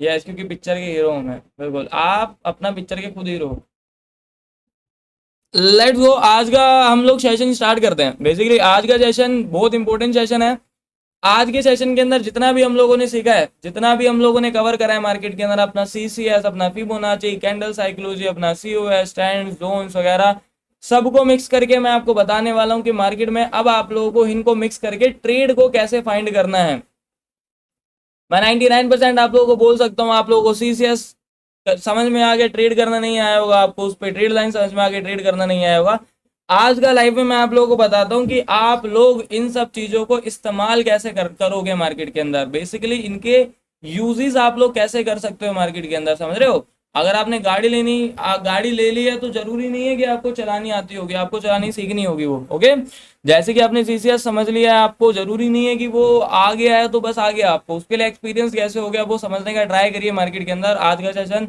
Yes, क्योंकि picture के hero हूँ मैं, बिल्कुल आप अपना पिक्चर के खुद हीरो हो। लेट्स गो, आज का हम लोग सेशन स्टार्ट करते हैं। बेसिकली आज का सेशन बहुत इंपॉर्टेंट सेशन है। आज के सेशन के अंदर जितना भी हम लोगों ने सीखा है, जितना भी हम लोगों ने कवर करा है मार्केट के अंदर, अपना सीसीएस, अपना फिबोनाची, कैंडल साइकोलॉजी, अपना सीओएस, स्टैंड जोन्स वगैरह, सबको मिक्स करके मैं आपको बताने वाला हूं कि मार्केट में अब आप लोगों को इनको मिक्स करके ट्रेड को कैसे फाइंड करना है। मैं 99% आप लोगों को बोल सकता हूँ, आप लोगों को सीसीएस समझ में आ गया, ट्रेड करना नहीं आया होगा आपको, उस पर ट्रेड लाइन समझ में आ गया, ट्रेड करना नहीं आया होगा। आज का लाइव में मैं आप लोगों को बताता हूँ कि आप लोग इन सब चीजों को इस्तेमाल कैसे करोगे मार्केट के अंदर, बेसिकली इनके यूजेस आप लोग कैसे कर सकते हो मार्केट के अंदर, समझ रहे हो। अगर आपने गाड़ी लेनी, गाड़ी ले ली है तो जरूरी नहीं है कि आपको चलानी आती होगी, आपको चलानी सीखनी होगी वो, ओके। जैसे कि आपने सीसीएस समझ लिया है, आपको जरूरी नहीं है कि वो आ गया है तो बस आ गया, आपको उसके लिए एक्सपीरियंस कैसे हो गया वो समझने का ट्राई करिए मार्केट के अंदर। आज का सेशन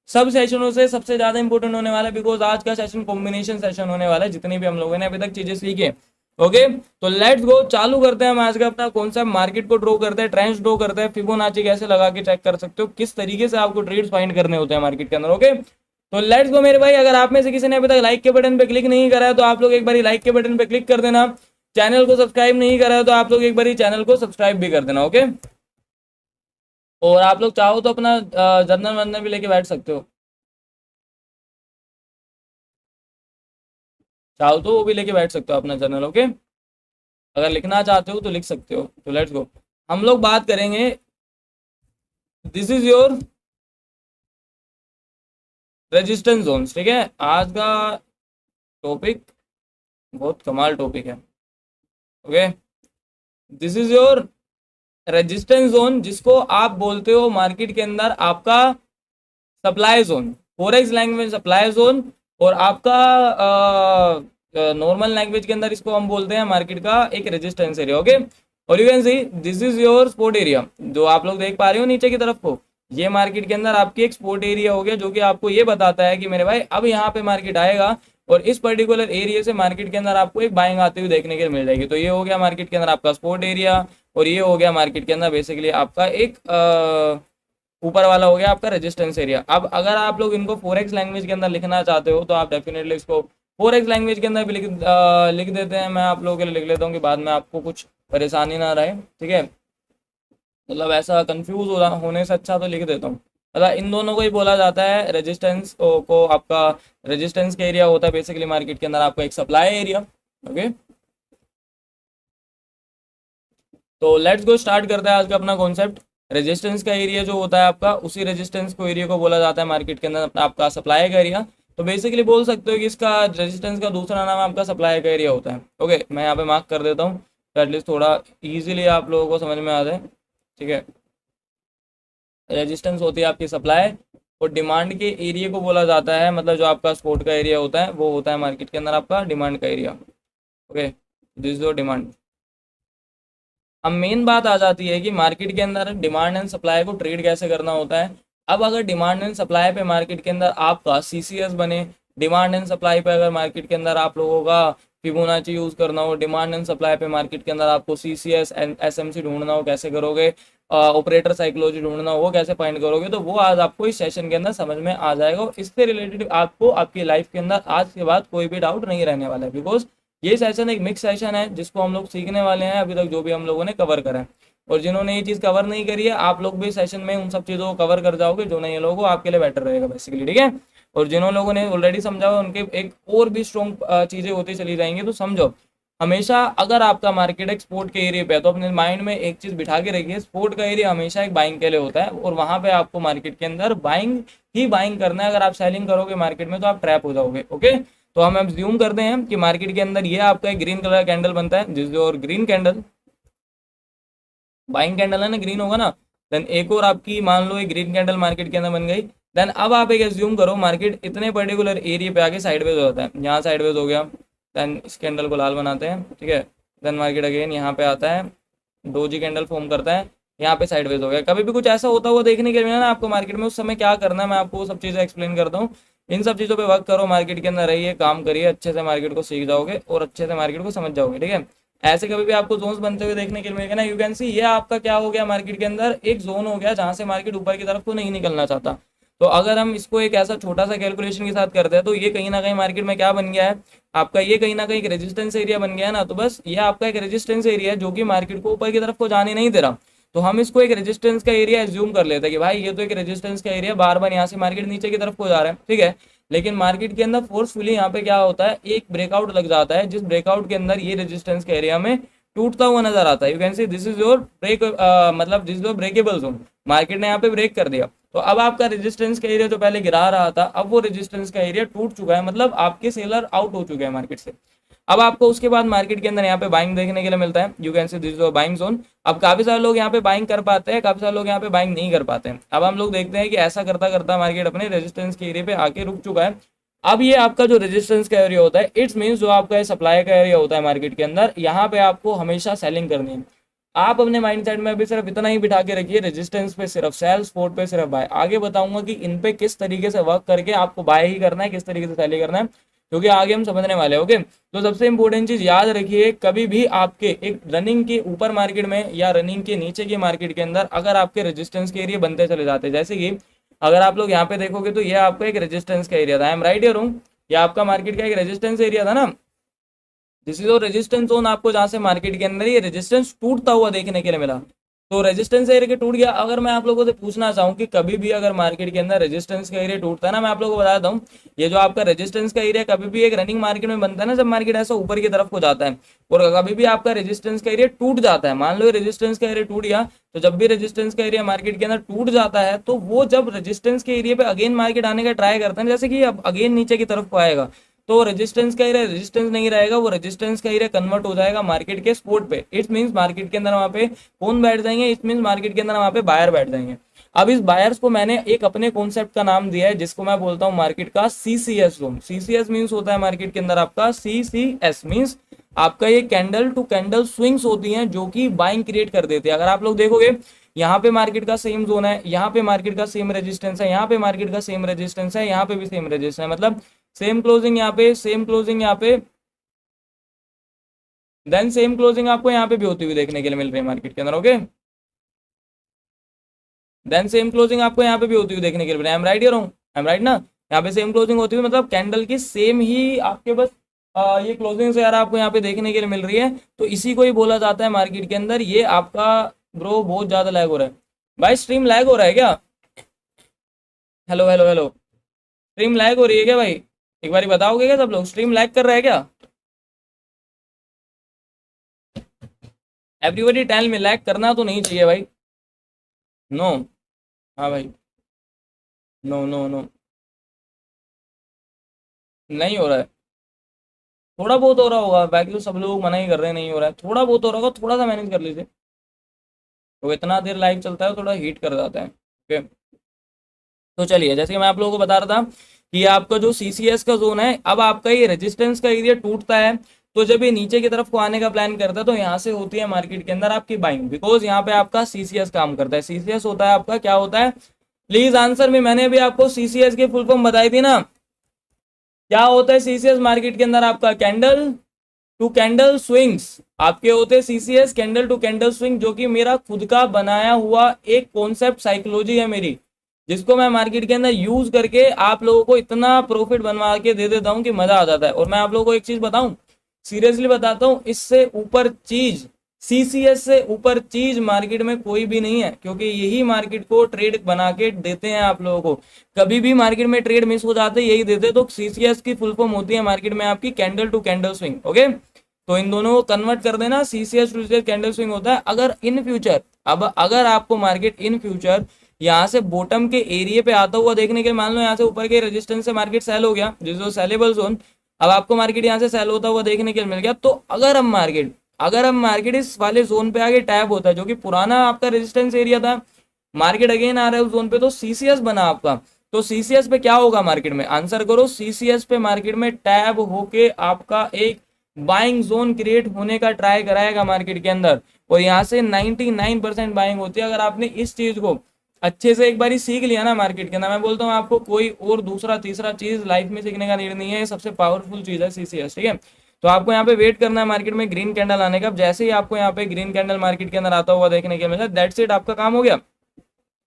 सब सेशनों से सबसे ज्यादा इंपॉर्टेंट होने वाला है, बिकॉज आज का सेशन कॉम्बिनेशन सेशन होने वाला है, जितनी भी हम लोगों ने अभी तक चीजें सीखी है। ओके, तो लेट्स गो, चालू करते हैं हम आज का अपना कॉन्सेप्ट। मार्केट को ड्रॉ करते हैं, ट्रेंड्स ड्रॉ करते हैं, फिबोनाची कैसे लगा के चेक कर सकते हो, किस तरीके से आपको ट्रेड्स फाइंड करने होते हैं मार्केट के अंदर। ओके, तो लेट्स गो मेरे भाई। अगर आप में से किसी ने अभी तक लाइक के बटन पे क्लिक नहीं करा है तो आप लोग एक बार लाइक के बटन पे क्लिक कर देना। चैनल को सब्सक्राइब नहीं करा है तो आप लोग एक बार चैनल को सब्सक्राइब भी कर देना, ओके। और आप लोग चाहो तो अपना जर्नल वर्नल भी लेके बैठ सकते हो, चाहो तो वो भी लेके बैठ सकते हो अपना जर्नल, ओके। अगर लिखना चाहते हो तो लिख सकते हो। तो लेट्स गो, हम लोग बात करेंगे, this is your resistance zone, ठीक है। आज का टॉपिक बहुत कमाल टॉपिक है, okay. This is your resistance zone, जिसको आप बोलते हो मार्केट के अंदर आपका supply zone, forex language supply zone, और आपका नॉर्मल लैंग्वेज के अंदर इसको हम बोलते हैं मार्केट का एक रेजिस्टेंस एरिया, ओके। और you can see this is your sport area, जो आप लोग देख पा रहे हो नीचे की तरफ को, ये मार्केट के अंदर आपकी एक स्पोर्ट एरिया हो गया, जो कि आपको ये बताता है कि मेरे भाई अब यहाँ पे मार्केट आएगा और इस पर्टिकुलर एरिया से मार्केट के अंदर आपको एक बाइंग आती हुई देखने के मिल जाएगी। तो ये हो गया मार्केट के अंदर आपका स्पोर्ट एरिया, और ये हो गया मार्केट के अंदर बेसिकली आपका एक ऊपर वाला हो गया आपका रेजिस्टेंस एरिया। अब अगर आप लोग इनको फोरेक्स लैंग्वेज के अंदर लिखना चाहते हो तो आप डेफिनेटली इसको फोरेक्स लैंग्वेज के अंदर भी लिख देते हैं। मैं आप लोगों के लिए लिख लेता हूँ कि बाद में आपको कुछ परेशानी ना रहे, ठीक है। मतलब ऐसा कंफ्यूज होने से अच्छा तो लिख देता हूँ। मतलब इन दोनों को ही बोला जाता है रेजिस्टेंस को, आपका रेजिस्टेंस का एरिया होता है बेसिकली मार्केट के अंदर आपका एक सप्लाई एरिया, ओके। तो लेट्स गो, स्टार्ट करते हैं आज का अपना कॉन्सेप्ट। रेजिस्टेंस का एरिया जो होता है आपका, उसी रेजिस्टेंस को एरिया को बोला जाता है मार्केट के अंदर आपका सप्लाई का एरिया। तो बेसिकली बोल सकते हो कि इसका रेजिस्टेंस का दूसरा नाम आपका सप्लाई का एरिया होता है, ओके। मैं यहाँ पे मार्क कर देता हूँ तो एटलीस्ट थोड़ा इजीली आप लोगों को समझ में आ जाए, ठीक है। रेजिस्टेंस होती है आपकी सप्लाई, और डिमांड के एरिया को बोला जाता है, मतलब जो आपका सपोर्ट का एरिया होता है वो होता है मार्केट के अंदर आपका डिमांड का area, okay. This is your demand. अब मेन बात आ जाती है कि मार्केट के अंदर डिमांड एंड सप्लाई को ट्रेड कैसे करना होता है। अब अगर डिमांड एंड सप्लाई पे मार्केट के अंदर आपका सीसीएस बने, डिमांड एंड सप्लाई पे अगर मार्केट के अंदर आप लोगों का फिबोनाची यूज करना हो, डिमांड एंड सप्लाई पे मार्केट के अंदर आपको सीसीएस एंड एसएमसी ढूंढना हो, कैसे करोगे, ऑपरेटर साइकोलॉजी ढूंढना हो, वो कैसे फाइंड करोगे, तो वो आज आपको इस सेशन के अंदर समझ में आ जाएगा। इससे रिलेटेड आपको आपकी लाइफ के अंदर आज के बाद कोई भी डाउट नहीं रहने वाला है, बिकॉज ये सेशन एक मिक्स सेशन है जिसको हम लोग सीखने वाले हैं अभी तक जो भी हम लोगों ने कवर करा है। और जिन्होंने ये चीज़ कवर नहीं करी है, आप लोग भी सेशन में उन सब चीज़ों को कवर कर जाओगे, जो नहीं लोगों को आपके लिए बेटर रहेगा बेसिकली, ठीक है। और जिन्होंने लोगों ने ऑलरेडी समझा हुआ उनके एक और भी स्ट्रॉन्ग चीज़ें होती चली जाएंगी। तो समझो, हमेशा अगर आपका मार्केट एक स्पोर्ट के एरिया पे है तो अपने माइंड में एक चीज़ बिठा के रखिए, स्पोर्ट का एरिया हमेशा एक बाइंग के लिए होता है, और वहां पे आपको मार्केट के अंदर बाइंग ही बाइंग करना है। अगर आप सेलिंग करोगे मार्केट में तो आप ट्रैप हो जाओगे, ओके। तो हम अब ज्यूम करते हैं कि मार्केट के अंदर ये आपका एक ग्रीन कलर का कैंडल बनता है, जिस और ग्रीन कैंडल बाइंग कैंडल है ना, ग्रीन होगा ना। देन एक और आपकी मान लो एक ग्रीन कैंडल मार्केट के अंदर बन गई। देन अब आप एक एज्यूम करो मार्केट इतने पर्टिकुलर एरिया पे आके साइडवेज हो जाता है, यहाँ साइडवेज हो गया। देन इस कैंडल को लाल बनाते हैं, ठीक है। देन मार्केट अगेन यहाँ पे आता है, डोजी कैंडल फॉर्म करता है, यहाँ पे साइडवेज हो गया। कभी भी कुछ ऐसा होता हुआ देखने के लिए मिला ना आपको मार्केट में, उस समय क्या करना है मैं आपको सब चीज़ें एक्सप्लेन करता हूँ। इन सब चीज़ों पे वर्क करो, मार्केट के अंदर रहिए, काम करिए, अच्छे से मार्केट को सीख जाओगे और अच्छे से मार्केट को समझ जाओगे, ठीक है। ऐसे कभी भी आपको जोन्स बनते हुए देखने के लिए मिलेगा ना। यू कैन सी ये आपका क्या हो गया मार्केट के अंदर, एक जोन हो गया जहां से मार्केट ऊपर की तरफ को नहीं निकलना चाहता। तो अगर हम इसको एक ऐसा छोटा सा कैलकुलेशन के साथ करते हैं तो ये कहीं ना कहीं मार्केट में क्या बन गया है आपका, ये कहीं ना कहीं एक रेजिस्टेंस एरिया बन गया है ना। तो बस ये आपका एक रेजिस्टेंस एरिया है जो कि मार्केट को ऊपर की तरफ को जाने नहीं दे रहा। तो हम इसको एक रेजिस्टेंस का एरिया एज्यूम कर लेते हैं कि भाई ये तो एक रेजिस्टेंस का एरिया, बार बार यहाँ से मार्केट नीचे की तरफ को जा रहा है, ठीक है। लेकिन मार्केट के अंदर फोर्सफुली यहाँ पे क्या होता है, एक ब्रेकआउट लग जाता है, जिस ब्रेकआउट के अंदर ये रेजिस्टेंस के एरिया में टूटता हुआ नजर आता है। You can see this is your break, मतलब this is your breakable zone. Market ने यहाँ पे ब्रेक कर दिया, तो अब आपका रेजिस्टेंस का एरिया जो पहले गिरा रहा था, अब वो रेजिस्टेंस का एरिया टूट चुका है, मतलब आपके सेलर आउट हो चुके हैं मार्केट से। अब आपको उसके बाद मार्केट के अंदर यहाँ पे बाइंग देखने के लिए मिलता है। You can see this is buying zone. अब काफी सारे लोग यहाँ पे बाइंग कर पाते हैं, काफी सारे लोग यहाँ पे बाइंग नहीं कर पाते हैं। अब हम लोग देखते हैं कि ऐसा करता करता मार्केट अपने रेजिस्टेंस के एरिया पे आके रुक चुका है। अब ये आपका जो रेजिस्टेंस का एरिया होता है, इट्स मीन्स जो आपका सप्लाई का एरिया होता है मार्केट के अंदर, यहाँ पे आपको हमेशा सेलिंग करनी है। आप अपने माइंडसेट में अभी सिर्फ इतना ही बिठा के रखिए, रेजिस्टेंस पे सिर्फ सेल, सपोर्ट पे सिर्फ बाय। आगे बताऊंगा कि इन पे किस तरीके से वर्क करके आपको बाय ही करना है, किस तरीके से सेल ही करना है, क्योंकि आगे हम समझने वाले हैं। ओके, तो सबसे इंपॉर्टेंट चीज याद रखिए, कभी भी आपके एक रनिंग के ऊपर मार्केट में या रनिंग के नीचे के मार्केट के अंदर अगर आपके रेजिस्टेंस के एरिया बनते चले जाते हैं, जैसे कि अगर आप लोग यहाँ पे देखोगे तो ये आपका एक रेजिस्टेंस का एरिया था, आई एम राइट हियर हूँ, ये आपका मार्केट का एक रेजिस्टेंस एरिया था ना। दिस इज रेजिस्टेंस जोन, आपको जहां से मार्केट के अंदर ये रेजिस्टेंस टूटता हुआ देखने के लिए मिला। तो रेजिस्टेंस एरिया के टूट गया। अगर मैं आप लोगों से पूछना चाहूँ कि कभी भी अगर मार्केट के अंदर रेजिस्टेंस का एरिया टूटता है ना, मैं आप लोगों को बताता हूँ, ये जो आपका रेजिस्टेंस का एरिया कभी भी एक रनिंग मार्केट में बनता है ना, जब मार्केट ऐसा ऊपर की तरफ को जाता है, और कभी भी आपका रेजिस्टेंस का एरिया टूट जाता है, मान लो रेजिस्टेंस का एरिया टूट गया, तो जब भी रेजिस्टेंस का एरिया मार्केट के अंदर टूट जाता है, तो वो जब रेजिस्टेंस के एरिया पे अगेन मार्केट आने का ट्राई करता है, जैसे कि अब अगेन नीचे की तरफ को आएगा, तो रेजिस्टेंस का एरिया रेजिस्टेंस नहीं रहेगा, वो रेजिस्टेंस का एरिया कन्वर्ट हो जाएगा मार्केट के सपोर्ट पे। इट्स मींस मार्केट के अंदर वहां पे कौन बैठ जाएंगे, इट्स मींस मार्केट के अंदर वहां पे बायर बैठ जाएंगे। अब इस बायर्स को मैंने एक अपने कॉन्सेप्ट का नाम दिया है, जिसको मैं बोलता हूँ मार्केट का सीसीएस जोन। सीसीएस मींस होता है मार्केट के अंदर आपका, सीसीएस मींस आपका ये कैंडल टू कैंडल स्विंग्स होती हैं जो कि बाइंग क्रिएट कर देते हैं। अगर आप लोग देखोगे यहाँ पे मार्केट का सेम जोन है, यहाँ पे मार्केट का सेम रेजिस्टेंस है, यहाँ पे मार्केट का सेम रेजिस्टेंस है, यहाँ पे भी सेम रेजिस्टेंस है, मतलब सेम क्लोजिंग यहाँ पे, सेम क्लोजिंग यहाँ पे, देन सेम क्लोजिंग आपको यहाँ पे भी होती हुई देखने के लिए मिल रही है मार्केट के अंदर। ओके, देन सेम क्लोजिंग आपको यहाँ पे भी होती हुई देखने के लिए, आई एम राइट हियर हूँ, आई एम राइट ना। यहाँ पे सेम क्लोजिंग होती हुई, मतलब कैंडल की सेम ही आपके बस ये क्लोजिंग से यार आपको यहाँ पे देखने के लिए मिल रही है। तो इसी को ही बोला जाता है मार्केट के अंदर ये आपका, ब्रो बहुत ज्यादा लैग हो रहा है भाई, स्ट्रीम लैग हो रहा है क्या? Hello hello hello, stream lag हो रही है क्या भाई? एक बार बताओगे क्या सब लोग, स्ट्रीम लैग कर रहा है क्या? एवरीबॉडी टेल मी, लैग करना तो नहीं चाहिए भाई। नो, हाँ भाई, नो नो नो, नहीं हो रहा है। थोड़ा बहुत हो रहा होगा, बाकी तो सब लोग मना ही कर रहे हैं नहीं हो रहा है। थोड़ा बहुत हो रहा होगा, थोड़ा सा मैनेज कर लीजिए। तो इतना देर लाइव चलता है थोड़ा हीट कर जाता है। ओके, तो चलिए, जैसे कि मैं आप लोगों को बता रहा था कि आपका जो सीसीएस का जोन है, अब आपका ये रेजिस्टेंस का एरिया टूटता है, तो जब ये नीचे की तरफ को आने का प्लान करता है, तो यहाँ से होती है मार्केट के अंदर आपकी बाइंग, बिकॉज यहाँ पे आपका सीसीएस काम करता है। सीसीएस होता है आपका, क्या होता है, प्लीज आंसर में, मैंने भी आपको सीसीएस की फुल फॉर्म बताई थी ना। क्या होता है सीसीएस मार्केट के अंदर आपका, कैंडल टू कैंडल स्विंग्स आपके होते हैं CCS, candle to candle swing, जो कि मेरा खुद का बनाया हुआ एक कॉन्सेप्ट साइकोलॉजी है मेरी, जिसको मैं मार्केट के अंदर यूज करके आप लोगों को इतना प्रॉफिट बनवा के दे देता हूँ कि मजा आ जाता है। और मैं आप लोगों को एक चीज बताऊं, सीरियसली बताता हूँ, इससे ऊपर चीज, सीसीएस से ऊपर चीज मार्केट में कोई भी नहीं है, क्योंकि यही मार्केट को ट्रेड बना के देते हैं आप लोगों को। कभी भी मार्केट में ट्रेड मिस हो जाते यही देते, तो सीसीएस की फुल फॉर्म होती है मार्केट में आपकी candle to candle swing. Okay, तो इन दोनों को कन्वर्ट कर देना, CCS to CCS candle swing होता है। अगर इन फ्यूचर, अब अगर आपको मार्केट इन फ्यूचर यहाँ से बॉटम के एरिया पे आता हुआ देखने के, मान लो यहाँ से ऊपर के रेजिस्टेंस से मार्केट सेल हो गया, जिसको सेलेबल जोन, अब आपको मार्केट यहाँ से सेल होता हुआ देखने के लिए मिल गया, तो अगर हम मार्केट इस वाले जोन पे आगे टैप होता है, जो कि पुराना आपका रेजिस्टेंस एरिया था, मार्केट अगेन आ रहा है उस जोन पे, तो सीसीएस बना आपका, तो सीसीएस पे क्या होगा मार्केट में, आंसर करो। सीसीएस पे मार्केट में टैप होके आपका एक बाइंग जोन क्रिएट होने का ट्राई कराएगा मार्केट के अंदर, और यहाँ से 99% बाइंग होती है। अगर आपने इस चीज को अच्छे से एक बार ही सीख लिया ना मार्केट के अंदर, मैं बोलता हूँ आपको कोई और दूसरा तीसरा चीज लाइफ में सीखने का नीड नहीं है, ये सबसे पावरफुल चीज है सीसीएस, ठीक है। तो आपको यहाँ पे वेट करना है मार्केट में ग्रीन कैंडल आने का। अब जैसे ही आपको यहाँ पे ग्रीन कैंडल मार्केट के अंदर आता हुआ देखने के मिला, दैट्स इट, आपका काम हो गया।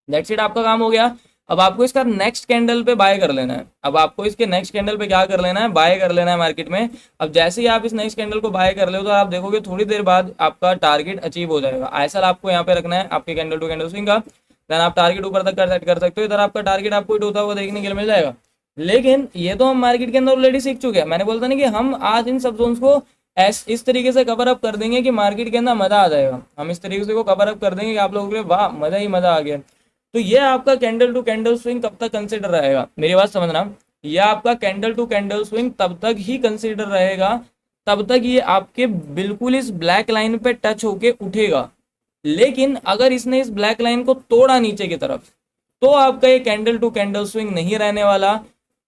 दैट्स इट, आपका काम हो गया। अब आपको इसका नेक्स्ट कैंडल पे बाय कर लेना है। अब आपको इसके नेक्स्ट कैंडल पे क्या कर लेना है, बाय कर लेना है मार्केट में। अब जैसे ही आप इस नेक्स्ट कैंडल को बाय कर ले तो आप देखोगे थोड़ी देर बाद आपका टारगेट अचीव हो जाएगा। ऐसा आपको यहाँ पे रखना है आपके कैंडल टू कैंडल स्विंग का। देन आप टारगेट ऊपर तक सेट कर सकते हो। इधर आपका टारगेट आपको हिट होता हुआ देखने के लिए मिल जाएगा। लेकिन ये तो हम मार्केट के अंदर ऑलरेडी सीख चुके हैं। मैंने बोलता ना कि हम आज इन सब जोन्स को इस तरीके से कवर अप कर देंगे कि मार्केट के अंदर मजा आ जाएगा। हम इस तरीके से को कवर अप कर देंगे कि आप लोगों के लिए वाह मजा ही मजा आ गया। तो ये आपका कैंडल टू कैंडल स्विंग कब तक कंसिडर रहेगा, मेरी बात समझना, ये आपका कैंडल टू कैंडल स्विंग तब तक ही कंसिडर रहेगा तब तक ये आपके बिल्कुल इस ब्लैक लाइन पे टच होके उठेगा। लेकिन अगर इसने इस ब्लैक लाइन को तोड़ा नीचे की तरफ, तो आपका ये कैंडल टू कैंडल स्विंग नहीं रहने वाला।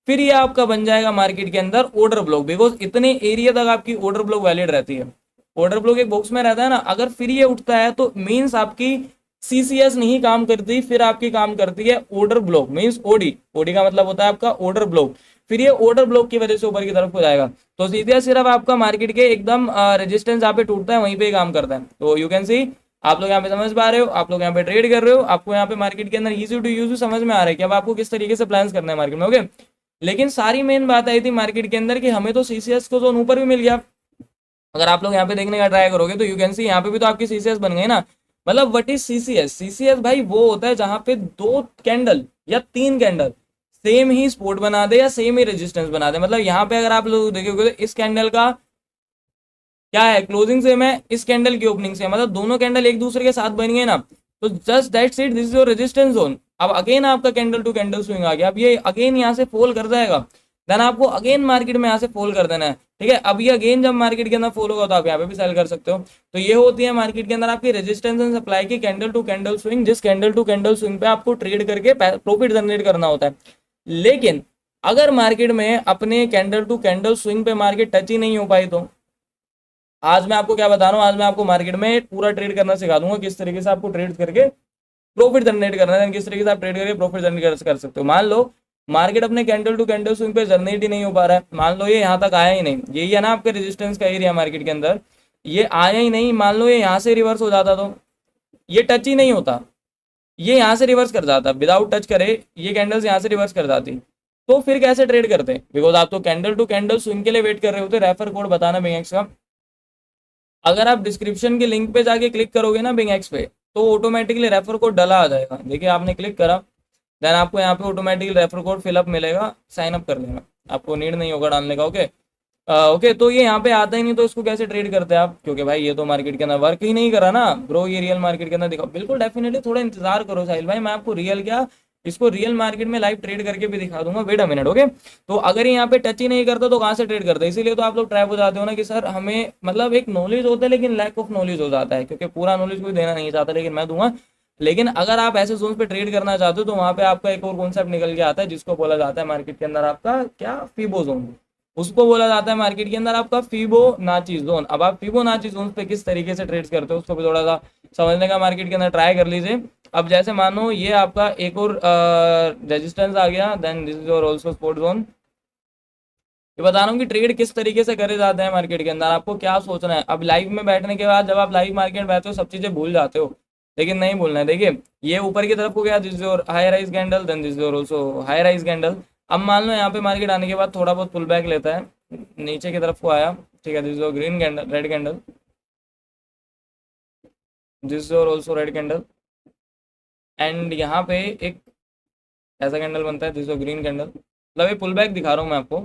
फिर ये आपका बन जाएगा मार्केट के अंदर ऑर्डर ब्लॉक, बिकॉज इतने एरिया तक आपकी ऑर्डर ब्लॉक वैलिड रहती है। ऑर्डर ब्लॉक एक बॉक्स में रहता है ना, अगर फिर ये उठता है तो मीन्स आपकी सीसीएस नहीं काम करती, फिर आपकी काम करती है order block, means OD. OD का मतलब होता है आपका ऑर्डर ब्लॉक। फिर ये ऑर्डर ब्लॉक की वजह से ऊपर की तरफ हो जाएगा। तो सीधे सिर्फ आपका मार्केट के एकदम रेजिस्टेंस जहाँ पे टूटता है वहीं पे काम करता है। तो यू कैन सी, आप लोग यहाँ पे समझ पा रहे हो, आप लोग यहाँ पे ट्रेड कर रहे हो, आपको यहाँ पे मार्केट के अंदर इजी टू यूज समझ में आ रहा है कि अब आपको किस तरीके से प्लान करना है मार्केट में। ओके, लेकिन सारी मेन बात आई थी मार्केट के अंदर कि हमें तो सीसीएस को जोन ऊपर भी मिल गया। अगर आप लोग यहाँ पे देखने का ट्राई करोगे तो यू कैन सी यहाँ पे भी तो आपकी सीसीएस बन गई ना। मतलब व्हाट इज सीसीएस? सीसीएस भाई वो होता है जहां पे 2 कैंडल या 3 कैंडल सेम ही सपोर्ट बना दे या सेम ही रेजिस्टेंस बना दे। मतलब यहाँ पे अगर आप लोग देखोगे तो इस कैंडल का क्या है, क्लोजिंग सेम है, इस कैंडल की ओपनिंग सेम, मतलब दोनों कैंडल एक दूसरे के साथ बन गए ना, तो just that's it, this is your resistance zone. अब अगेन आपका कैंडल टू कैंडल स्विंग आ गया। अब ये अगेन यहाँ से फॉल कर जाएगा, देन आपको अगेन मार्केट में यहाँ से फॉल कर देना है। ठीक है, अब ये अगेन जब मार्केट के अंदर फॉल होगा तो आप यहाँ पे भी सेल कर सकते हो। तो ये होती है मार्केट के अंदर आपकी रेजिस्टेंस एंड सप्लाई की कैंडल टू कैंडल स्विंग, जिस कैंडल टू कैंडल स्विंग पे आपको ट्रेड करके प्रॉफिट जनरेट करना होता है। लेकिन अगर मार्केट में अपने कैंडल टू कैंडल स्विंग पे मार्केट टच ही नहीं हो पाई, तो आज मैं आपको क्या बता रहा हूँ, आज मैं आपको मार्केट में पूरा ट्रेड करना सिखा दूंगा, किस तरीके से आपको ट्रेड करके प्रॉफिट जनरेट करना है, किस तरीके से आप ट्रेड करके प्रॉफिट जनरेट कर सकते हो। मान लो मार्केट अपने कैंडल टू कैंडल स्विंग पे जनरेट ही नहीं हो पा रहा है, मान लो ये यहाँ तक आया ही नहीं, यही है ना आपके रेजिस्टेंस का एरिया मार्केट के अंदर, ये आया ही नहीं, मान लो ये यहाँ से रिवर्स हो जाता तो ये टच ही नहीं होता, ये यहाँ से रिवर्स कर जाता, विदाउट टच करे ये कैंडल्स यहाँ से रिवर्स कर जाती, तो फिर कैसे ट्रेड करते? बिकॉज आप तो कैंडल टू कैंडल स्विंग के लिए वेट कर रहे होते। रेफर कोड बताना बिंगएक्स का, अगर आप डिस्क्रिप्शन के लिंक पे जाके क्लिक करोगे ना बिंगएक्स पे, तो ऑटोमेटिकली रेफर कोड डला आ जाएगा। देखिए आपने क्लिक करा, देन आपको यहाँ पे ऑटोमेटिकली रेफर कोड फिलअप मिलेगा, साइन अप कर लेना, आपको नीड नहीं होगा डालने का। ओके ओके, तो ये यहाँ पे आता ही नहीं, तो इसको कैसे ट्रेड करते हैं आप? क्योंकि भाई ये तो मार्केट के अंदर वर्क ही नहीं करा ना ब्रो, ये रियल मार्केट के अंदर दिखाओ। बिल्कुल डेफिनेटली, थोड़ा इंतजार करो साहिल भाई, मैं आपको रियल क्या, इसको रियल मार्केट में लाइव ट्रेड करके भी दिखा दूंगा। Wait a minute. ओके, तो अगर यहाँ पे टच ही नहीं करता तो कहाँ से ट्रेड करते? इसीलिए तो आप लोग ट्रैप हो जाते हो ना कि सर हमें मतलब एक नॉलेज होता है लेकिन लैक ऑफ नॉलेज हो जाता है, क्योंकि पूरा नॉलेज कोई देना नहीं चाहता, लेकिन मैं दूंगा। लेकिन अगर आप ऐसे जोन पे ट्रेड करना चाहते हो तो वहां पे आपका एक और कॉन्सेप्ट निकल के आता है, जिसको बोला जाता है मार्केट के अंदर आपका क्या, फीबो जोन। उसको बोला जाता है मार्केट के अंदर आपका फिबोनाची जोन। अब आप फिबोनाची जोन पे किस तरीके से ट्रेड करते हो उसको भी थोड़ा सा समझने का मार्केट के अंदर ट्राई कर लीजिए। अब जैसे मानो ये आपका एक और रेजिस्टेंस आ गया, then this is your also support zone. ये बता रहा हूँ कि ट्रेड किस तरीके से करे जाते हैं मार्केट के अंदर, आपको क्या सोचना है। अब लाइव में बैठने के बाद जब आप लाइव मार्केट में बैठते हो सब चीजें भूल जाते हो, लेकिन नहीं भूलना है। देखिए ये ऊपर की तरफ हो गया, this is your high rise candle, then this is your also high rise candle. अब मान लो यहाँ पे मार्केट आने के बाद थोड़ा बहुत पुल बैक लेता है, नीचे की तरफ को आया, ठीक है, this is your green candle, red candle, this is your also red candle, and यहाँ पे एक ऐसा कैंडल बनता है, this is your green candle. मतलब ये पुल बैक दिखा रहा हूँ मैं आपको।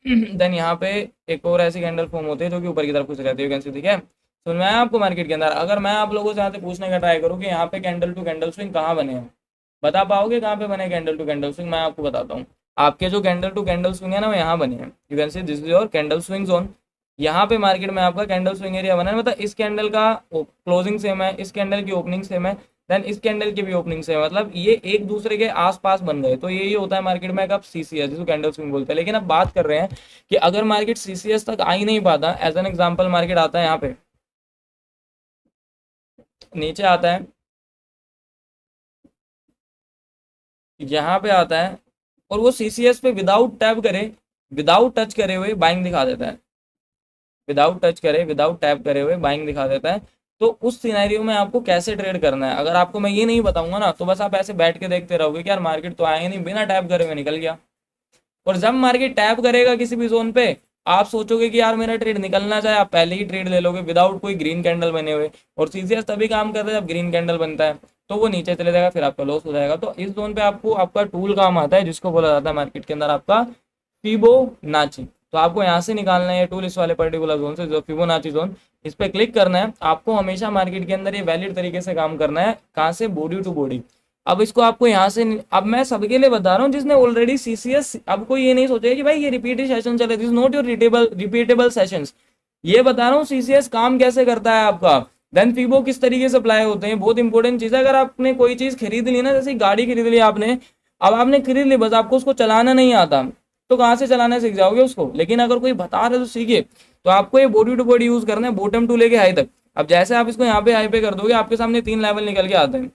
देन यहाँ पे एक और ऐसी कैंडल फॉर्म होती है जो कि ऊपर की तरफ कुछ रहती है, कैंसिल, ठीक है। समझ में आया आपको मार्केट के अंदर? अगर मैं आप लोगों से यहाँ से पूछने का ट्राई करूँ कि यहाँ पे कैंडल टू कैंडल स्विंग कहाँ बने हैं, बता पाओगे कहाँ पे बने कैंडल टू कैंडल स्विंग? मैं आपको बताता हूँ, आपके जो कैंडल टू कैंडल स्विंग है ना वो यहाँ बने हैं। You can see this is your candle swing zone. यहाँ पे मार्केट में आपका कैंडल स्विंग एरिया बना है, मतलब इस कैंडल का क्लोजिंग सेम है, इस कैंडल की ओपनिंग सेम है, देन इस कैंडल की भी ओपनिंग सेम है, मतलब ये एक दूसरे के आसपास बन गए। तो यही होता है मार्केट में कब सीसीएस, जिसको कैंडल स्विंग बोलते हैं। लेकिन अब बात कर रहे हैं कि अगर मार्केट सीसीएस तक आ ही नहीं पाता, एज एन एग्जांपल मार्केट आता है यहाँ पे, नीचे आता है, यहाँ पे आता है, और वो सीसीएस पे विदाउट टैप करे, विदाउट टच करे हुए बाइंग दिखा देता है, विदाउट टच करे, विदाउट टैप करे हुए बाइंग दिखा देता है। तो उस सिनेरियो में आपको कैसे ट्रेड करना है, अगर आपको मैं ये नहीं बताऊंगा ना, तो बस आप ऐसे बैठ के देखते रहोगे कि यार मार्केट तो आया ही नहीं, बिना टैप करे हुए निकल गया। और जब मार्केट टैप करेगा किसी भी जोन पे, आप सोचोगे कि यार मेरा ट्रेड निकलना चाहे, आप पहले ही ट्रेड ले लोगे विदाउट कोई ग्रीन कैंडल बने हुए। और सीसीएस तभी काम करता है जब ग्रीन कैंडल बनता है, तो वो नीचे चले जाएगा, फिर आपका लॉस हो जाएगा। तो इस जोन पे आपको आपका टूल काम आता है, जिसको बोला जाता है मार्केट के अंदर आपका फिबोनाची। तो आपको यहाँ से निकालना है टूल, इस वाले पर्टिकुलर जोन से, जो फिबोनाची जोन, इस पर क्लिक करना है। आपको हमेशा मार्केट के अंदर ये वैलिड तरीके से काम करना है। कहाँ से? Body to body. अब इसको आपको यहाँ से, अब मैं सबके लिए बता रहा हूँ जिसने ऑलरेडी सीसीएस, अब कोई ये नहीं सोचेगा कि भाई ये रिपीटेड सेशन चले, this not your repeatable sessions. ये बता रहा हूँ सीसीएस काम कैसे करता है आपका, देन फिबो किस तरीके से अप्लाई होते हैं। बहुत इंपॉर्टेंट चीज है। अगर आपने कोई चीज खरीद ली ना, जैसे गाड़ी खरीद ली आपने, अब आपने खरीद ली, बस आपको उसको चलाना नहीं आता, तो कहाँ से चलाना सीख जाओगे उसको। लेकिन अगर कोई बता रहे तो सीखिए। तो आपको ये बॉडी टू बॉडी यूज करना है, बॉटम टू लेके हाई तक। अब जैसे आप इसको यहाँ पे हाई पे कर दोगे, आपके सामने 3 लेवल निकल के आते हैं।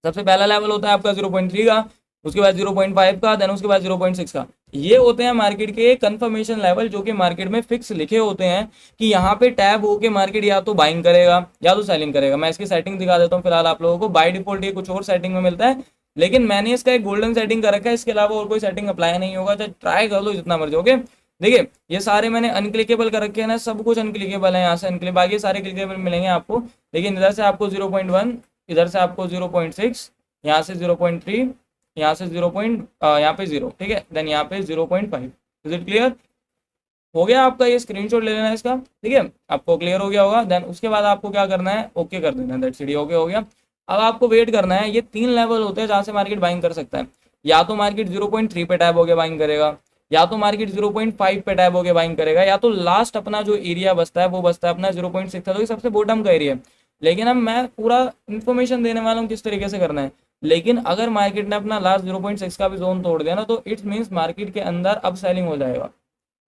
सबसे पहला लेवल होता है आपका 0.3 का, उसके बाद 0.5 का, देन उसके बाद 0.6 का। ये होते हैं मार्केट के कंफर्मेशन लेवल, जो कि मार्केट में फिक्स लिखे होते हैं कि यहाँ पे टैब होके मार्केट या तो बाइंग करेगा या तो सेलिंग करेगा। मैं इसकी सेटिंग दिखा देता हूँ फिलहाल आप लोगों को। बाय डिफॉल्ट ये कुछ और सेटिंग में मिलता है, लेकिन मैंने इसका एक गोल्डन सेटिंग कर रखा है, इसके अलावा और कोई सेटिंग अप्लाई नहीं होगा, चाहे ट्राई कर लो जितना मर्जी। ओके, देखिए ये सारे मैंने अनक्लिकेबल कर रखे हैं ना, सब कुछ अनक्लिकेबल है यहाँ से अनक्लिक, बाकी सारे क्लिकेबल मिलेंगे आपको। लेकिन इधर से आपको 0.1, इधर से आपको 0.6, यहाँ से 0.3, यहाँ से 0. यहाँ पे 0, ठीक है, देन यहाँ पे 0.5। Is it clear? हो गया आपका, ये स्क्रीनशॉट ले लेना है इसका, ठीक है, आपको क्लियर हो गया होगा। देन उसके बाद आपको क्या करना है, ओके कर देना है, दैट्स इट, ओके हो गया। अब आपको वेट करना है। ये 3 लेवल होते हैं जहाँ से मार्केट बाइंग कर सकता है। या तो मार्केट 0.3 पे टैप होकर बाइंग करेगा, या तो मार्केट 0.5 पे टैप होकर बाइंग करेगा, या तो लास्ट अपना जो एरिया बचता है वो बचता है अपना 0.6 था, तो ये सबसे बॉटम का एरिया है। लेकिन अब मैं पूरा इन्फॉर्मेशन देने वाला हूँ किस तरीके से करना है। लेकिन अगर मार्केट ने अपना लास्ट 0.6 का भी जोन तोड़ दिया ना, तो इट्स मीन्स मार्केट के अंदर अब सेलिंग हो जाएगा।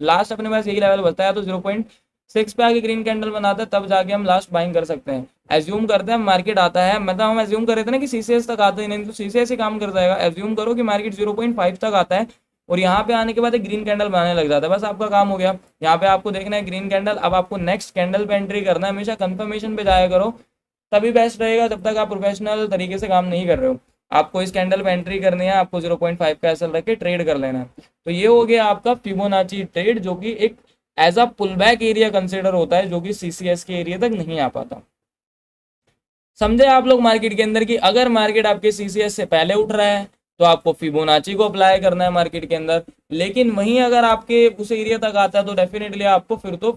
लास्ट अपने पास यही लेवल बचता है, तो 0.6 पे आके ग्रीन कैंडल बनाता है, तब जाके हम लास्ट बाइंग कर सकते हैं। एज्यूम करते हैं मार्केट आता है, मतलब हम एज्यूम कर रहे थे ना कि सीसीएस तक आता ही नहीं, तो सीसीएस ही काम कर जाएगा। एज्यूम करो कि मार्केट 0.5 तक आता है और यहाँ पे आने के बाद एक ग्रीन कैंडल बनाने लग जाता है, बस आपका काम हो गया। यहाँ पे आपको देखना है ग्रीन कैंडल। अब आपको नेक्स्ट कैंडल पे एंट्री करना है। हमेशा कंफर्मेशन पे जाया करो, तभी बेस्ट रहेगा, जब तक आप प्रोफेशनल तरीके से काम नहीं कर रहे हो। आपको इस कैंडल पे एंट्री करनी है, आपको 0.5 का एसएल रख के ट्रेड कर लेना है। तो ये हो गया आपका फिबोनाची ट्रेड, जो कि एक as a pull back area consider होता है, जो कि सीसीएस के एरिया तक नहीं आ पाता। समझे आप लोग मार्केट के अंदर कि अगर मार्केट आपके सीसीएस से पहले उठ रहा है तो आपको फिबोनाची को अप्लाई करना है मार्केट के अंदर। लेकिन वहीं अगर आपके उस एरिया तक आता है तो डेफिनेटली आपको फिर तो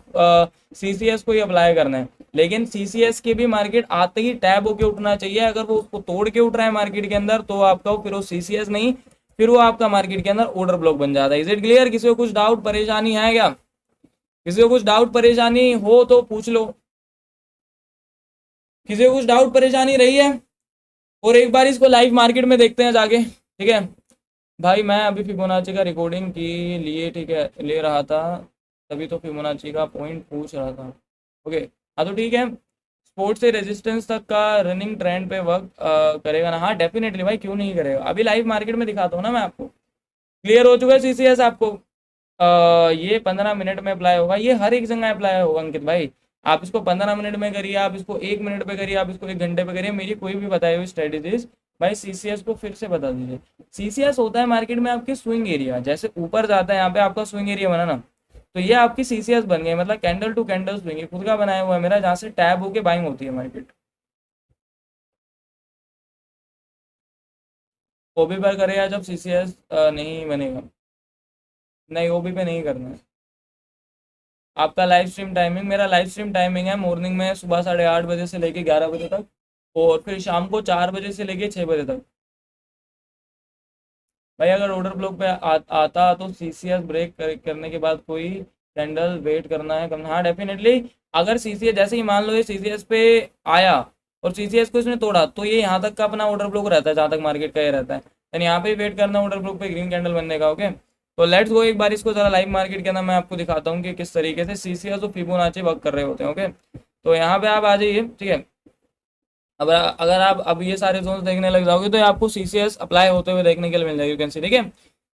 सीसीएस को ही अप्लाई करना है। लेकिन सीसीएस के भी मार्केट आते ही टैब होके उठना चाहिए। अगर वो उसको तोड़ के उठ रहा है मार्केट के अंदर, तो आपका फिर वो सीसीएस नहीं, फिर वो आपका मार्केट के अंदर ऑर्डर ब्लॉक बन जाता है। Is it clear? किसी को कुछ डाउट परेशानी है क्या? किसी को कुछ डाउट परेशानी हो तो पूछ लो। किसी को कुछ डाउट परेशानी रही है? और एक बार इसको लाइव मार्केट में देखते हैं जाके, ठीक है भाई। मैं अभी फिबोनाची का रिकॉर्डिंग के लिए, ठीक है, ले रहा था, तभी तो फिबोनाची का पॉइंट पूछ रहा था। ओके, हाँ तो ठीक है। स्पोर्ट से रेजिस्टेंस तक का रनिंग ट्रेंड पे वर्क करेगा ना? हाँ डेफिनेटली भाई, क्यों नहीं करेगा। अभी लाइव मार्केट में दिखाता हूँ ना मैं आपको। क्लियर हो चुका है सीसीएस आपको? ये 15 मिनट में अप्लाई होगा, ये हर एक जगह अप्लाई होगा अंकित भाई। आप इसको 15 मिनट में करिए, आप इसको 1 मिनट पे करिए, आप इसको 1 घंटे पे करिए, मेरी कोई भी बताई हुई स्ट्रेटेजीज भाई सीसीएस को फिर से बता दीजिए। सीसीएस होता है मार्केट में आपकी स्विंग एरिया, जैसे ऊपर जाता है यहाँ पे आपका स्विंग एरिया बना ना, तो ये आपकी सीसीएस बन गई, मतलब कैंडल टू कैंडल स्विंग, खुद का बनाया हुआ है मेरा, जहाँ से टैब होके बाइंग होती है मार्केट। ओबी पर करेगा जब सीसीएस नहीं बनेगा, नहीं ओबी पे नहीं करना है। आपका लाइव स्ट्रीम टाइमिंग, मेरा लाइव स्ट्रीम टाइमिंग है मॉर्निंग में सुबह 8:30 बजे से लेके 11 बजे तक, और फिर शाम को 4 बजे से लेके 6 बजे तक। भाई अगर ऑर्डर ब्लॉक पे आता तो सीसीएस ब्रेक करने के बाद कोई कैंडल वेट करना है कम? हाँ डेफिनेटली। अगर सीसीएस जैसे ही मान लो ये सीसीएस पे आया और सीसीएस को इसने तोड़ा, तो ये यहाँ तक का अपना ऑर्डर ब्लॉक रहता है, जहाँ तक मार्केट का ये रहता है। यानी यहाँ पे वेट करना ऑर्डर ब्लॉक पे ग्रीन कैंडल बनने का। ओके, तो लेट्स गो, एक बार इसको जरा लाइव मार्केट के अंदर मैं आपको दिखाता हूँ कि किस तरीके से सीसीएस और फिबोनाची वर्क कर रहे होते हैं। ओके, तो यहाँ पे आप आ जाइए, ठीक है। अब अगर आप अब ये सारे जोन्स देखने लग जाओगे तो आपको सीसीएस अप्लाई होते हुए देखने के लिए मिल जाएगी, यू कैन सी। ठीक है,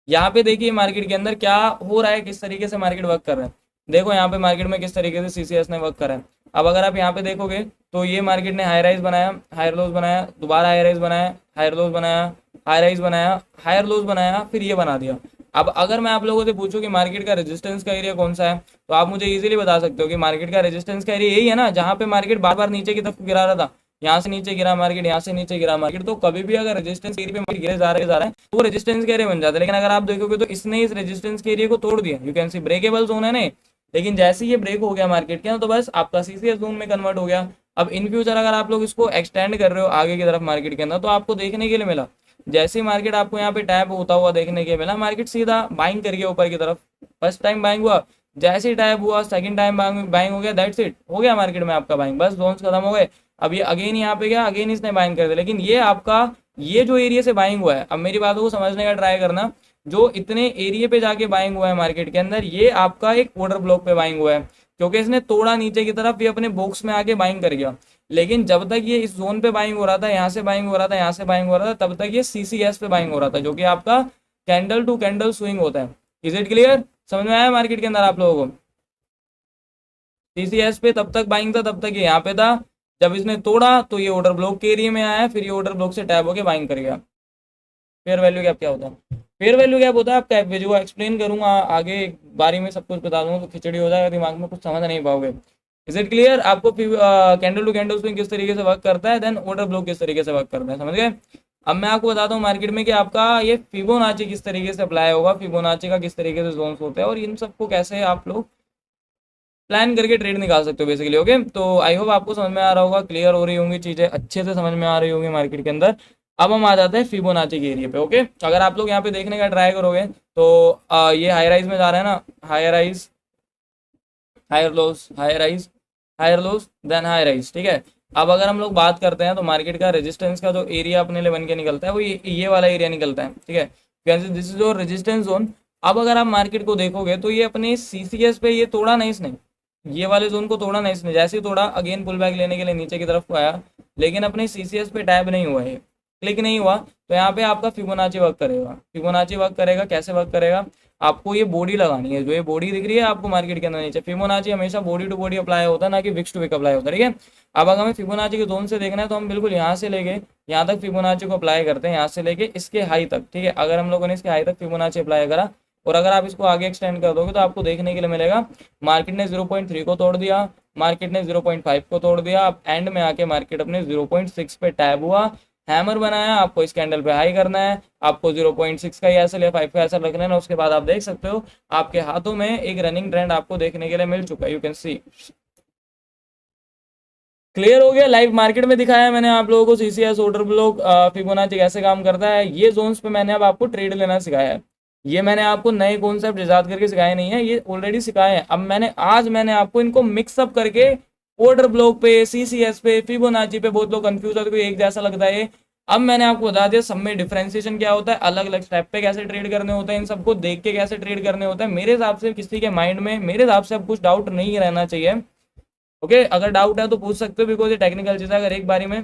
यहाँ पे देखिए मार्केट के अंदर क्या हो रहा है, किस तरीके से मार्केट वर्क कर रहा है। देखो यहाँ पे मार्केट में किस तरीके से सीसीएस ने वर्क करा है। अब अगर आप यहाँ पे देखोगे तो ये मार्केट ने हाई राइज बनाया, हायर लोज बनाया, दोबारा हाई राइज बनाया, हायर लोज बनाया, हाई राइज बनाया, हायर लोज बनाया, फिर ये बना दिया। अब अगर मैं आप लोगों से पूछूं कि मार्केट का रेजिस्टेंस का एरिया कौन सा है, तो आप मुझे इजीली बता सकते हो कि मार्केट का रेजिस्टेंस का एरिया यही है ना, जहाँ पे मार्केट बार बार नीचे की तरफ गिरा रहा था। यहाँ से नीचे गिरा मार्केट, यहाँ से नीचे गिरा मार्केट, तो कभी भी अगर रेजिस्टेंस एरिया पे मार्केट गिरे जा रहा है तो वो रेजिस्टेंस के एरिया बन जाता है। लेकिन अगर आप देखोगे तो इसने इस रेजिस्टेंस के एरिया को तोड़ दिया। You can C breakable zone है ना, लेकिन जैसे ही ये ब्रेक हो गया मार्केट के ना, तो बस आपका सीसीएस जोन में कन्वर्ट हो गया। अब इन फ्यूचर अगर आप लोग इसको एक्सटेंड कर रहे हो आगे की तरफ मार्केट के अंदर, तो आपको देखने के लिए मिला, जैसे ही मार्केट आपको यहाँ पे टैप होता हुआ देखने के मिला, मार्केट सीधा बाइंग कर गया ऊपर की तरफ। फर्स्ट टाइम बाइंग हुआ, जैसे ही टैप हुआ सेकंड टाइम बाइंग हो गया, दैट्स इट, हो गया मार्केट में आपका बाइंग, बस जोन्स खत्म हो गए। अब ये अगेन यहाँ पे गया, अगेन इसने बाइंग कर दिया। लेकिन ये आपका ये जो एरिया से बाइंग हुआ है, अब मेरी बातों को समझने का ट्राई करना, जो इतने एरिया पे जाके बाइंग हुआ है मार्केट के अंदर, ये आपका एक ऑर्डर ब्लॉक पे बाइंग हुआ है, क्योंकि इसने तोड़ा नीचे की तरफ, ये अपने बॉक्स में आके बाइंग कर गया। लेकिन जब तक ये इस जोन पे बाइंग हो रहा था, यहाँ से बाइंग हो रहा था, यहाँ से बाइंग हो रहा था, तब तक ये सीसीएस पे बाइंग हो रहा था, जो कि आपका कैंडल टू कैंडल स्विंग होता है। Is it clear? समझ में आया मार्केट के अंदर आप लोगों को? सीसीएस पे तब तक बाइंग था, तब तक ये यहाँ पे था, जब इसने तोड़ा तो ये ऑर्डर ब्लॉक के एरिया में आया, फिर ये ऑर्डर ब्लॉक से टैप होके बाइंग कर गया। फेयर वैल्यू गैप क्या होता है? फेयर वैल्यू गैप होता है, आप जो एक्सप्लेन करूंगा आगे एक बारी में सब कुछ बता दूंगा, तो खिचड़ी हो जाएगा दिमाग में, कुछ समझ नहीं पाओगे। Is it clear? आपको कैंडल टू कैंडल स्विंग किस तरीके से वर्क करता है, देन ऑर्डर ब्लॉक किस तरीके से वर्क करता है, समझ गए? अब मैं आपको बताता हूँ मार्केट में कि आपका ये फिबोनाची किस तरीके से अप्लाई होगा, फिबोनाची का किस तरीके से जोन्स होते हैं, और इन सबको कैसे आप लोग प्लान करके ट्रेड निकाल सकते हो बेसिकली। ओके, तो आई होप आपको समझ में आ रहा होगा, क्लियर हो रही होंगी चीज़ें, अच्छे से समझ में आ रही होंगी मार्केट के अंदर। अब हम आ जाते हैं फिबोनाची के एरिया पे। ओके, अगर आप लोग यहाँ पे देखने का ट्राई करोगे तो ये हाई राइज में जा रहा है ना, higher rise, higher lows, higher rise, higher lows, then high rise, ठीक है। अब अगर हम लोग बात करते हैं तो मार्केट का रेजिस्टेंस का जो एरिया अपने लिए बन के निकलता है, वो ये वाला एरिया निकलता है, ठीक है। This is your resistance zone. अब अगर आप मार्केट को देखोगे तो ये अपने सीसीएस पे ये तोड़ा नहीं इसने, ये वाले जोन को तोड़ा नहीं इसने, जैसे ही तोड़ा अगेन पुल बैक लेने के लिए नीचे की तरफ को आया, लेकिन अपने सीसीएस पे टैब नहीं हुआ है, क्लिक नहीं हुआ, तो यहाँ पे आपका फिबोनाची वर्क करेगा। फिबोनाची वर्क करेगा, कैसे वर्क करेगा? आपको ये बॉडी लगानी है, जो ये बॉडी दिख रही है आपको मार्केट के अंदर नीचे, फिबोनाची हमेशा बॉडी टू बॉडी अप्लाई होता है, ना कि विक्स टू विक अप्लाई होता है, ठीक है। अब अगर हमें फिबोनाची के जोन से देखना है तो हम बिल्कुल यहाँ से लेके यहाँ तक फिबोनाची को अप्लाई करते हैं, यहाँ से लेके इसके हाई तक, ठीक है। अगर हम लोगों ने इसके हाई तक फिबोनाची अप्लाई करा, और अगर आप इसको आगे एक्सटेंड कर दोगे तो आपको देखने के लिए मिलेगा मार्केट ने 0.3 को तोड़ दिया, मार्केट ने 0.5 को तोड़ दिया, अब एंड में आके मार्केट अपने 0.6 पे टैब हुआ, हैमर बनाया, आपको इस कैंडल पे हाई करना है, आपको 0.6 का ही ऐसा या 5 का ऐसा रख लेना। उसके बाद आप देख सकते हो आपके हाथों में एक रनिंग ट्रेंड आपको देखने के लिए मिल चुका है, यू कैन सी। क्लियर हो गया? लाइव मार्केट में दिखाया है मैंने आप लोगों को सीसीएस, ऑर्डर ब्लॉक, फिबोनाची कैसे काम करता है। ये जोन्स पे मैंने अब आपको ट्रेड लेना सिखाया है, ये मैंने आपको नए कॉन्सेप्ट इजाद करके सिखाए नहीं है, ये ऑलरेडी सिखाए हैं। अब मैंने आपको इनको मिक्सअप करके ऑर्डर ब्लॉक पे, सीसीएस पे, फिबोनाची पे, बहुत लोग कंफ्यूज होते हैं, एक जैसा लगता है। अब मैंने आपको बता दिया सब में डिफरेंशिएशन क्या होता है, अलग अलग स्टेप पे कैसे ट्रेड करने होते हैं, इन सबको देख के कैसे ट्रेड करने होता है। मेरे हिसाब से किसी के माइंड में मेरे हिसाब से अब कुछ डाउट नहीं रहना चाहिए। ओके, अगर डाउट है तो पूछ सकते हो, बिकॉज ये टेक्निकल चीज़ है, अगर एक बारी में